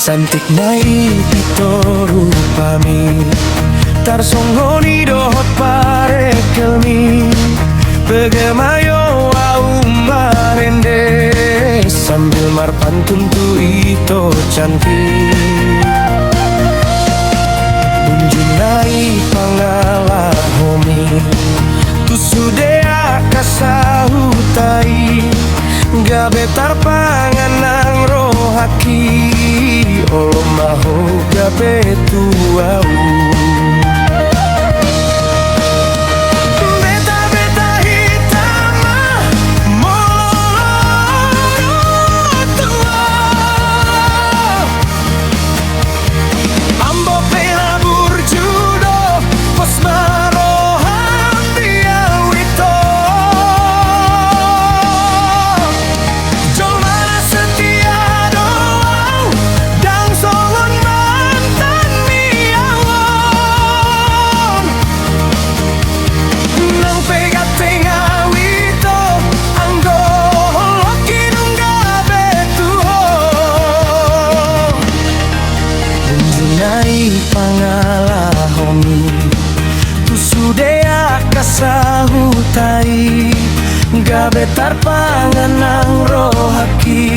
Santik nai pitoro pami tarsongoni dohot pare kelmi begemayo au marende sambil marpantun tu ito cantik bunjunai pangala homi tu sudea kasahutai gabe tarpanganang rohaki olo maho gabe tuau pangalahomi tu sudea kasahutai gabe tarpanganang rohaki